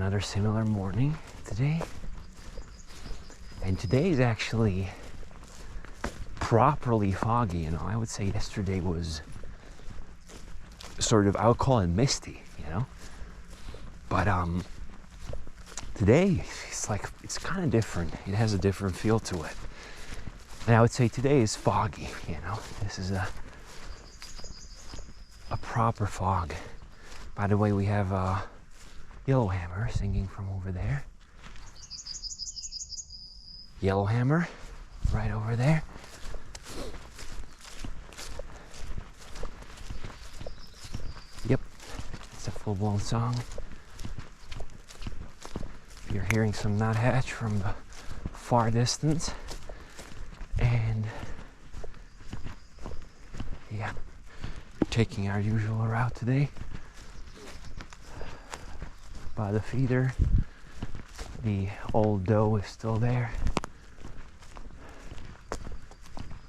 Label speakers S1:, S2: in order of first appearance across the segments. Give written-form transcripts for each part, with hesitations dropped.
S1: another similar morning today. And today is actually properly foggy, you know. I would say yesterday was sort of, I would call it misty, you know. But today it's kind of different. It has a different feel to it. And I would say today is foggy, you know. This is a proper fog. By the way, we have yellowhammer singing from over there. Yellowhammer right over there. Yep, it's a full-blown song. You're hearing some nuthatch from the far distance. And yeah, we're taking our usual route today. By the feeder, the old doe is still there.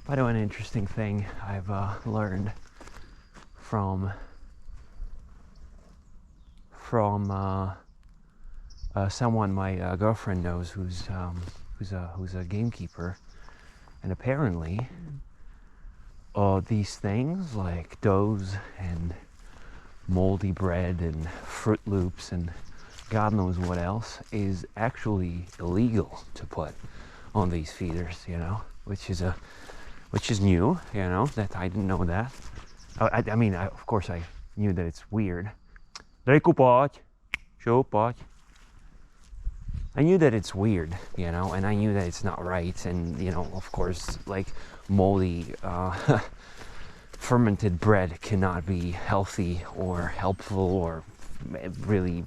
S1: By the way, an interesting thing I've learned from someone my girlfriend knows who's a gamekeeper, and apparently these things like does and moldy bread and Fruit Loops and God knows what else is actually illegal to put on these feeders, you know, which is new, you know, that I didn't know that. I mean, of course I knew that it's weird. I knew that it's weird, you know, and I knew that it's not right. And, you know, of course, like moldy fermented bread cannot be healthy or helpful or really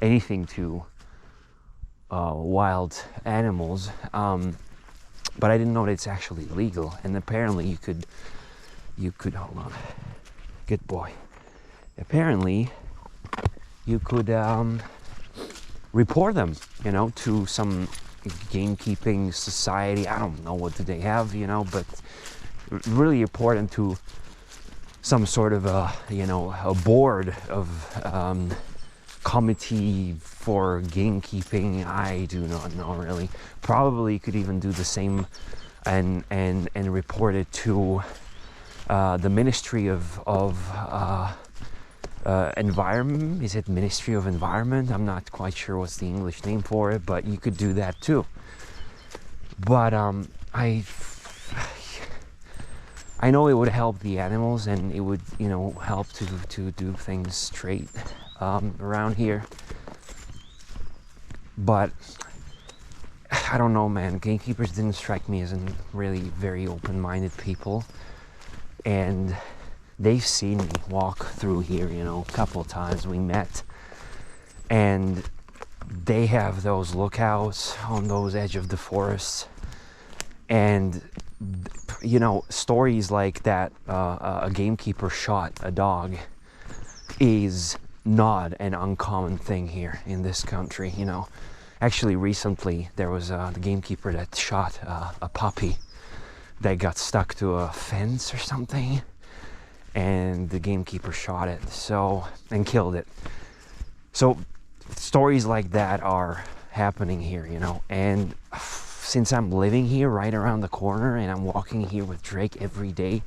S1: anything to wild animals. But I didn't know that it's actually legal. And apparently you could, hold on, good boy. Apparently you could report them, you know, to some gamekeeping society. I don't know what do they have, you know, but really important to some sort of a board of committee for gamekeeping. I do not know really. Probably you could even do the same and report it to the Ministry of Environment. Is it Ministry of Environment? I'm not quite sure what's the English name for it, but you could do that too. But I know it would help the animals, and it would, you know, help to do things straight around here. But I don't know, man. Gamekeepers didn't strike me as a really very open-minded people, and they've seen me walk through here, you know, a couple of times. We met, and they have those lookouts on those edge of the forest, and you know, stories like that a gamekeeper shot a dog is not an uncommon thing here in this country, you know. Actually, recently there was the gamekeeper that shot a puppy that got stuck to a fence or something, and the gamekeeper shot it and killed it. So stories like that are happening here, you know. And since I'm living here right around the corner and I'm walking here with Drake every day,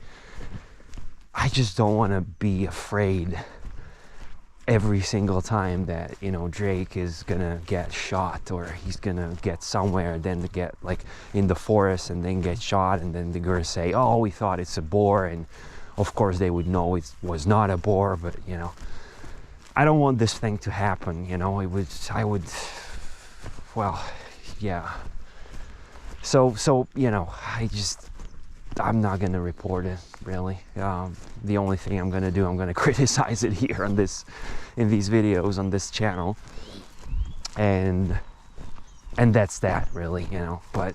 S1: I just don't want to be afraid every single time that, you know, Drake is gonna get shot, or he's gonna get somewhere, then to get like in the forest and then get shot, and then they're gonna say, oh, we thought it's a boar, and of course they would know it was not a boar. But, you know, I don't want this thing to happen, you know. Well, yeah. So you know, I'm not gonna report it really. The only thing I'm gonna do, I'm gonna criticize it here in these videos on this channel, and that's that really, you know. But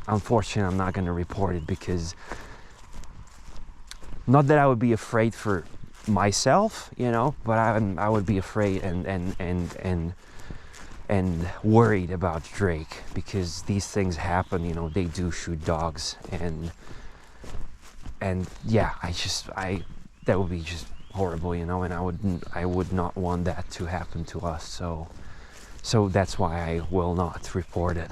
S1: unfortunately, I'm not gonna report it, because not that I would be afraid for myself, you know, but I would be afraid and worried about Drake, because these things happen, you know. They do shoot dogs, and yeah, that would be just horrible, you know, and I would not want that to happen to us. So So that's why I will not report it.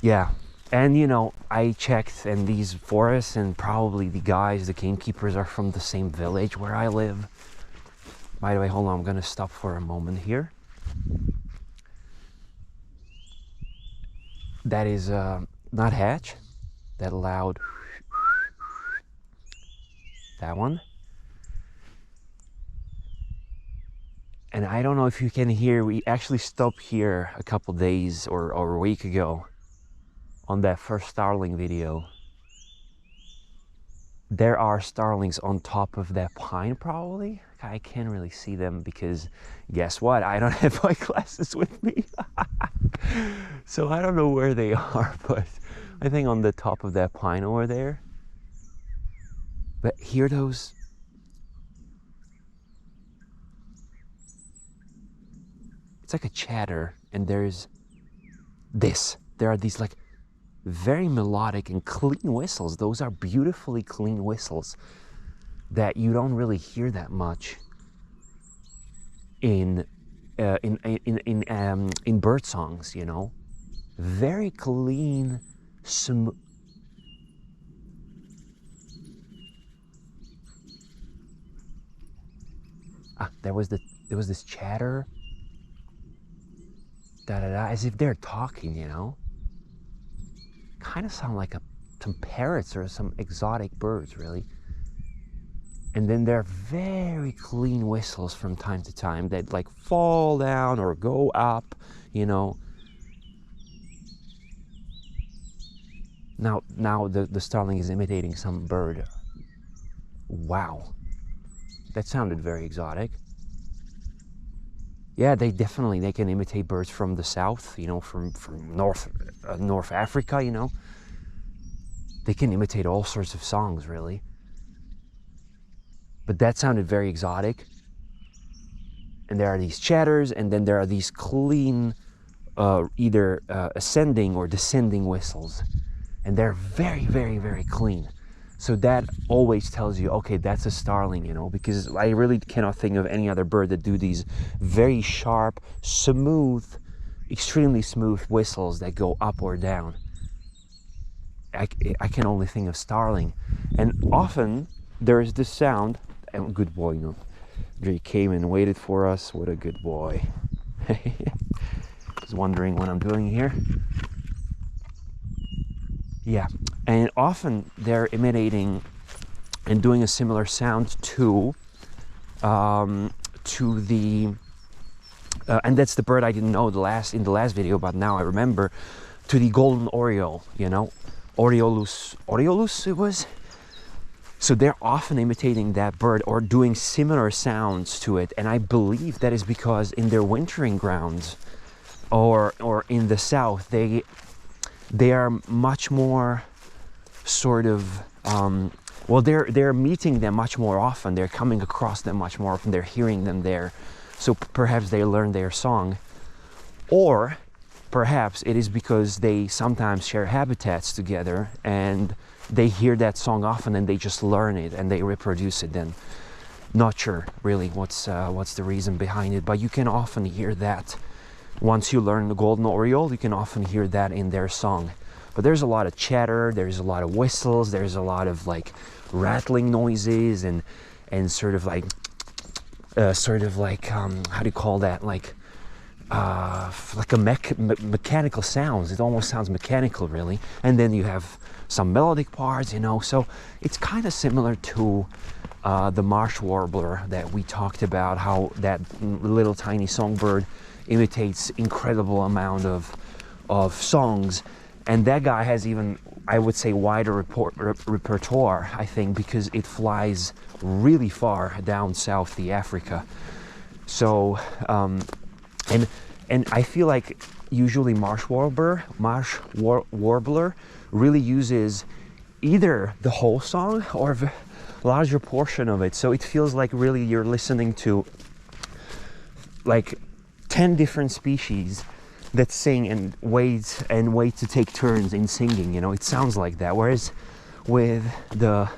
S1: Yeah, and you know, I checked, and these forests and probably the guys, the gamekeepers, are from the same village where I live. By the way, hold on, I'm gonna stop for a moment here. That is nuthatch, that loud, that one. And I don't know if you can hear, we actually stopped here a couple days or a week ago on that first starling video. There are starlings on top of that pine probably. I can't really see them because guess what? I don't have my glasses with me. So I don't know where they are, but I think on the top of that pine over there. But hear those? It's like a chatter, and there's this. There are these like very melodic and clean whistles. Those are beautifully clean whistles that you don't really hear that much in bird songs, you know. Very clean, smooth. There was this chatter, da da da, as if they're talking, you know. Kind of sound like some parrots or some exotic birds, really. And then there are very clean whistles from time to time that like fall down or go up, you know. Now the starling is imitating some bird. Wow, that sounded very exotic. Yeah, they can imitate birds from the south, you know, from North Africa, you know. They can imitate all sorts of songs, really. But that sounded very exotic. And there are these chatters, and then there are these clean, either ascending or descending whistles. And they're very, very, very clean. So that always tells you, okay, that's a starling, you know, because I really cannot think of any other bird that do these very sharp, smooth, extremely smooth whistles that go up or down. I can only think of starling. And often there is this sound, and good boy, you know, he came and waited for us. What a good boy. Just wondering what I'm doing here. Yeah, and often they're imitating and doing a similar sound to the and that's the bird I didn't know in the last video, but now I remember, to the golden oriole, you know, Oriolus it was. So they're often imitating that bird or doing similar sounds to it, and I believe that is because in their wintering grounds or in the south they are much more sort of well, they're meeting them much more often. They're coming across them much more often. They're hearing them there, so perhaps they learn their song. Or perhaps it is because they sometimes share habitats together and they hear that song often and they just learn it and they reproduce it. Then not sure really what's the reason behind it, but you can often hear that. Once you learn the golden oriole, you can often hear that in their song. But there's a lot of chatter, there's a lot of whistles, there's a lot of like rattling noises and sort of like how do you call that, like a mechanical sounds. It almost sounds mechanical, really. And then you have some melodic parts, you know. So it's kind of similar to the marsh warbler that we talked about, how that little tiny songbird imitates incredible amount of songs, and that guy has even, I would say, wider repertoire, I think, because it flies really far down South Africa. So and I feel like usually marsh warbler really uses either the whole song or a larger portion of it, so it feels like really you're listening to like 10 different species that sing and wait to take turns in singing, you know. It sounds like that. Whereas with the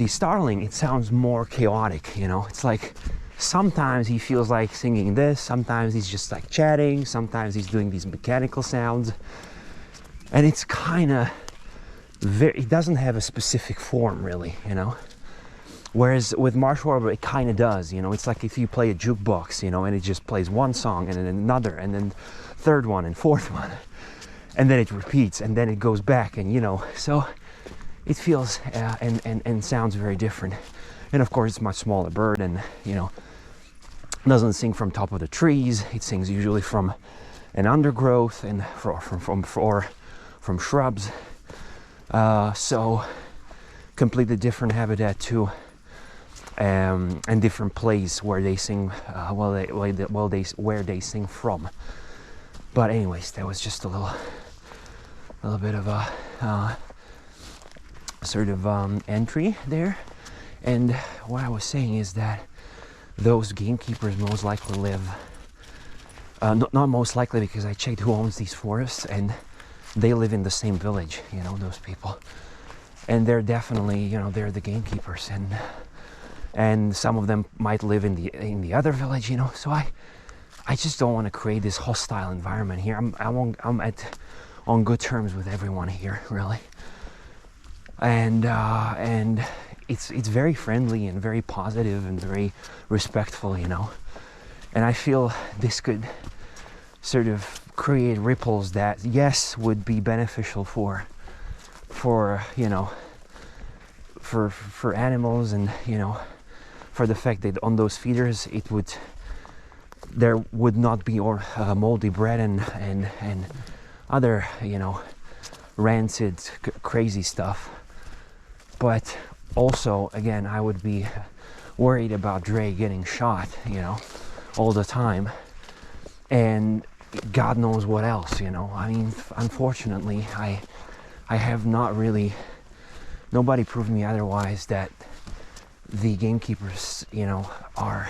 S1: starling, it sounds more chaotic, you know. It's like sometimes he feels like singing this, sometimes he's just like chatting, sometimes he's doing these mechanical sounds, and it's kind of very, it doesn't have a specific form really, you know. Whereas with Marsh Warbler, it kind of does, you know. It's like if you play a jukebox, you know, and it just plays one song and then another and then third one and fourth one, and then it repeats and then it goes back, and you know, so it feels and sounds very different. And of course, it's a much smaller bird, and you know, doesn't sing from top of the trees. It sings usually from an undergrowth and from shrubs. So completely different habitat too. And different place where they sing, where they sing from. But anyways, that was just a little bit of a sort of entry there. And what I was saying is that those gamekeepers most likely live, not most likely, because I checked who owns these forests, and they live in the same village, you know, those people. And they're definitely, you know, they're the gamekeepers, and some of them might live in the other village, you know. So I just don't want to create this hostile environment here. I'm on good terms with everyone here, really, and it's very friendly and very positive and very respectful, you know. And I feel this could sort of create ripples that, yes, would be beneficial for you know, for animals, and you know, for the fact that on those feeders there would not be moldy bread and other, you know, rancid crazy stuff. But also, again, I would be worried about Dre getting shot, you know, all the time, and God knows what else, you know. I mean, unfortunately, I have not really, nobody proved me otherwise that the gamekeepers, you know, are,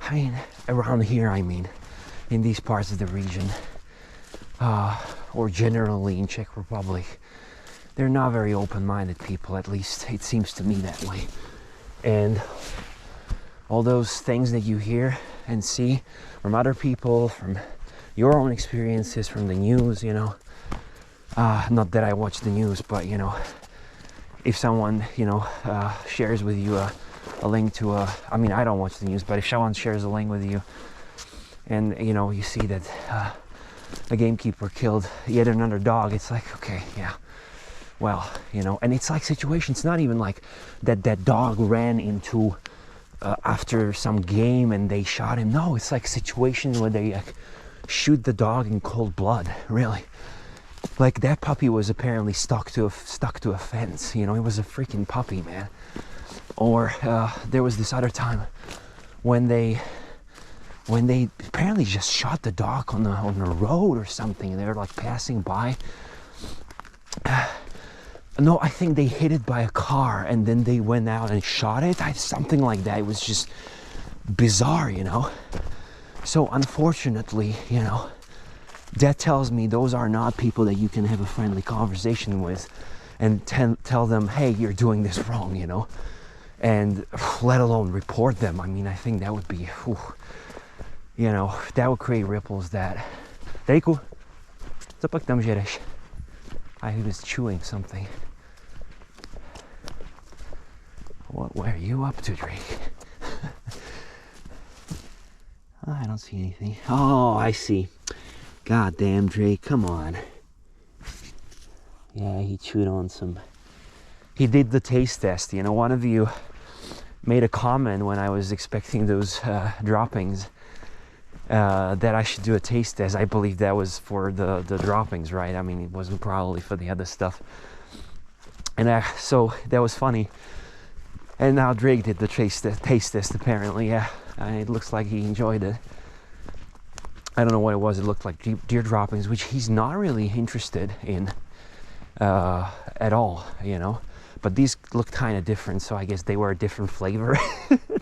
S1: I mean, around here, I mean, in these parts of the region, or generally in Czech Republic, they're not very open-minded people. At least it seems to me that way. And all those things that you hear and see from other people, from your own experiences, from the news, you know, not that I watch the news, but you know, if someone, you know, shares with you a link to I mean, I don't watch the news, but if someone shares a link with you, and you know, you see that a gamekeeper killed yet another dog, it's like, okay, yeah, well, you know. And it's like situations, not even like that dog ran into after some game and they shot him. No, it's like situations where they like shoot the dog in cold blood, really. Like that puppy was apparently stuck to a fence, you know. It was a freaking puppy, man. Or there was this other time when they apparently just shot the dog on the road or something. They were like passing by. No, I think they hit it by a car and then they went out and shot it. Something like that. It was just bizarre, you know. So unfortunately, you know, that tells me those are not people that you can have a friendly conversation with and tell them, hey, you're doing this wrong, you know, and let alone report them. I mean, I think that would be, you know, that would create ripples that... Dejku, co pak tam žereš? I was chewing something. What were you up to, Drake? I don't see anything. Oh, I see. God damn, Drake, come on. Yeah, he chewed on some. He did the taste test. You know, one of you made a comment when I was expecting those droppings that I should do a taste test. I believe that was for the droppings, right? I mean, it wasn't probably for the other stuff. And so that was funny. And now Drake did the taste test, apparently. Yeah, it looks like he enjoyed it. I don't know what it was. It looked like deer droppings, which he's not really interested in at all, you know. But these look kind of different, so I guess they were a different flavor,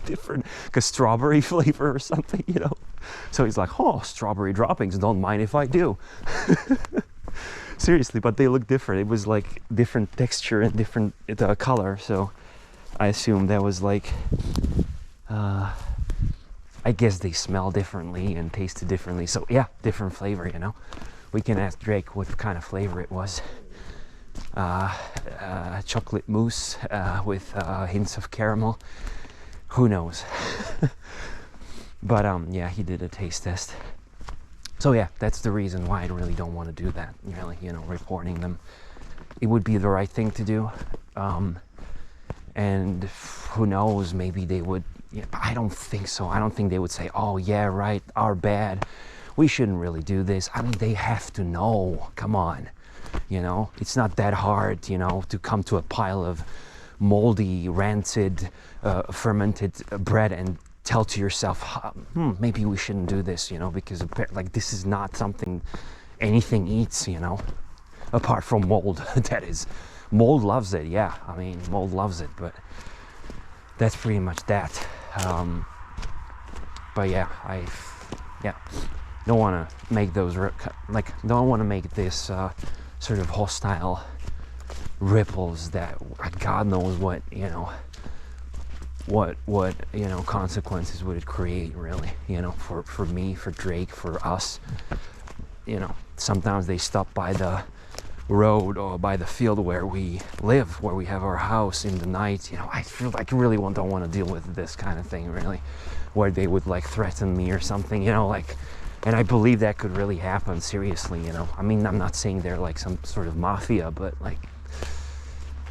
S1: different, like strawberry flavor or something, you know. So he's like, oh, strawberry droppings, don't mind if I do. Seriously, but they look different. It was like different texture and different color, so I assume that was like I guess they smell differently and taste differently. So yeah, different flavor, you know. We can ask Drake what kind of flavor it was. Chocolate mousse with hints of caramel. Who knows? But yeah, he did a taste test. So yeah, that's the reason why I really don't want to do that. Really, you know, reporting them. It would be the right thing to do. And who knows, maybe they would, you know, I don't think so. I don't think they would say, oh yeah, right, our bad. We shouldn't really do this. I mean, they have to know, come on. You know, it's not that hard, you know, to come to a pile of moldy, rancid, fermented bread and tell to yourself, maybe we shouldn't do this, you know, because like this is not something anything eats, you know, apart from mold. That is, mold loves it. Yeah, I mean, mold loves it, but that's pretty much that. But yeah, don't want to make those don't want to make this sort of hostile ripples that God knows what, you know, what you know, consequences would it create, really, you know, for me, for Drake, for us. You know, sometimes they stop by the road or by the field where we live, where we have our house in the night. You know, I feel like I really don't want to deal with this kind of thing, really, where they would like threaten me or something, you know, like. And I believe that could really happen, seriously, you know. I mean, I'm not saying they're like some sort of mafia, but like,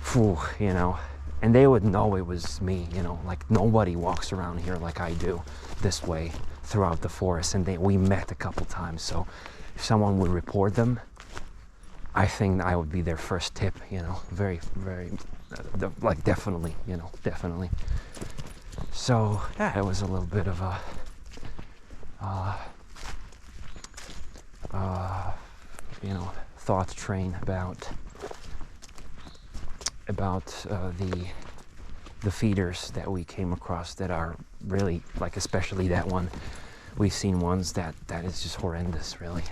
S1: phew, you know. And they would know it was me, you know. Like, nobody walks around here like I do this way throughout the forest. And we met a couple times, so if someone would report them, I think I would be their first tip, you know. Very, very, like, definitely, you know, definitely. So, yeah, it was a little bit of a... you know, thought train about the feeders that we came across that are really, like, especially that one. We've seen ones that is just horrendous, really,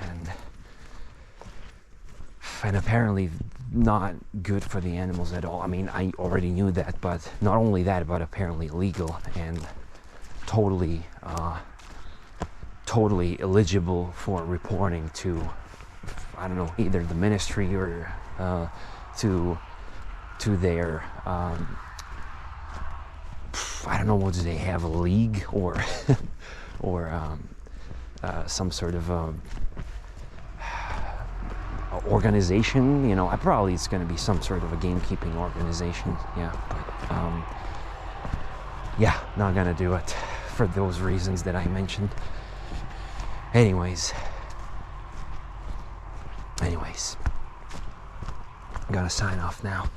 S1: and apparently not good for the animals at all. I mean, I already knew that, but not only that, but apparently illegal and totally eligible for reporting to, I don't know, either the ministry or to their I don't know, what do they have, a league or some sort of organization, you know. Probably it's going to be some sort of a gamekeeping organization, yeah. But yeah, not going to do it for those reasons that I mentioned. Anyways, I'm gonna sign off now.